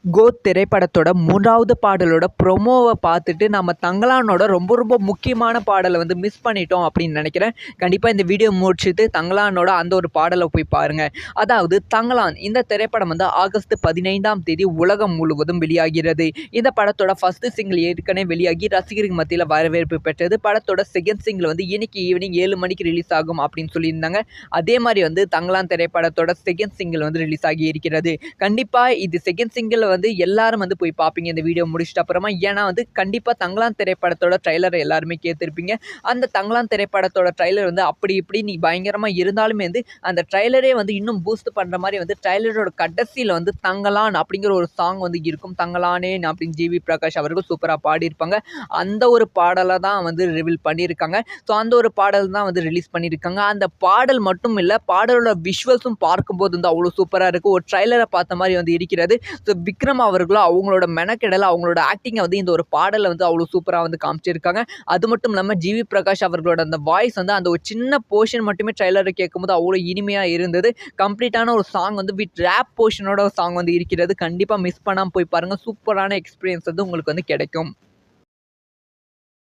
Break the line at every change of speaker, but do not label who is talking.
Code திரைப்படத்தோட 3வது பாடலோட ப்ரொமோவை பார்த்துட்டு நம்ம தங்கலானோட ரொம்ப ரொம்ப முக்கியமான பாடலை வந்து மிஸ் பண்ணிட்டோம் அப்படின்னு நினைக்கிறேன். கண்டிப்பாக இந்த வீடியோ முடிச்சுட்டு தங்கலானோட அந்த ஒரு பாடலை போய் பாருங்கள். அதாவது தங்கலான் இந்த திரைப்படம் வந்து ஆகஸ்ட் 15ஆம் தேதி உலகம் முழுவதும் வெளியாகிறது. இந்த படத்தோட ஃபர்ஸ்ட் சிங்கிள் ஏற்கனவே வெளியாகி ரசிகர்கள் மத்தியில் வரவேற்பு பெற்றது. படத்தோட செகண்ட் சிங்கிள் வந்து இன்னைக்கு ஈவினிங் 7 மணிக்கு ரிலீஸ் ஆகும் அப்படின்னு சொல்லியிருந்தாங்க. அதே மாதிரி வந்து தங்கலான் திரைப்படத்தோட செகண்ட் சிங்கிள் வந்து ரிலீஸ் ஆகி இருக்கிறது. கண்டிப்பாக இது செகண்ட் சிங்கிள் வந்து எல்லாரும் வந்து போய் பார்ப்பீங்க இந்த வீடியோ முடிச்சிட்ட அப்புறமா. ஏன்னா வந்து கண்டிப்பாக தங்கலான் திரைப்படத்தோட ட்ரைலரை எல்லாருமே கேட்டிருப்பீங்க. அந்த தங்கலான் திரைப்படத்தோட ட்ரைலர் வந்து அப்படி இப்படி நீ பயங்கரமாக இருந்தாலுமே வந்து அந்த ட்ரைலரே வந்து இன்னும் பூஸ்ட் பண்ணுற மாதிரி வந்து ட்ரைலரோட கடைசியில் வந்து தங்கலான் அப்படிங்கிற ஒரு சாங் வந்து இருக்கும். தங்கலானே அப்படின்னு ஜிவி பிரகாஷ் அவர்கள் சூப்பராக பாடியிருப்பாங்க. அந்த ஒரு பாடலை தான் வந்து ரிவீல் பண்ணியிருக்காங்க. ஸோ அந்த ஒரு பாடல் தான் வந்து ரிலீஸ் பண்ணியிருக்காங்க. அந்த பாடல் மட்டும் இல்லை, பாடலோட விஷுவல்ஸும் பார்க்கும்போது வந்து அவ்வளோ சூப்பராக இருக்குது. ஒரு ட்ரைலரை பார்த்த மாதிரி வந்து இருக்கிறது. ஸோ விக்ரம் அவர்களும் அவங்களோட மெனக்கெடலை அவங்களோட ஆக்டிங்கை வந்து இந்த ஒரு பாடலை வந்து அவ்வளோ சூப்பராக வந்து காமிச்சிருக்காங்க. அது மட்டும் இல்லாமல் ஜிவி பிரகாஷ் அவர்களோட அந்த வாய்ஸ் வந்து அந்த ஒரு சின்ன போர்ஷன் மட்டுமே ட்ரைலரை கேட்கும்போது அவ்வளோ இனிமையாக இருந்தது. கம்ப்ளீட்டான ஒரு சாங் வந்து வித் ரேப் போர்ஷனோட ஒரு சாங் வந்து இருக்கிறது. கண்டிப்பாக மிஸ் பண்ணாமல் போய் பாருங்கள். சூப்பரான எக்ஸ்பீரியன்ஸ் வந்து உங்களுக்கு வந்து கிடைக்கும்.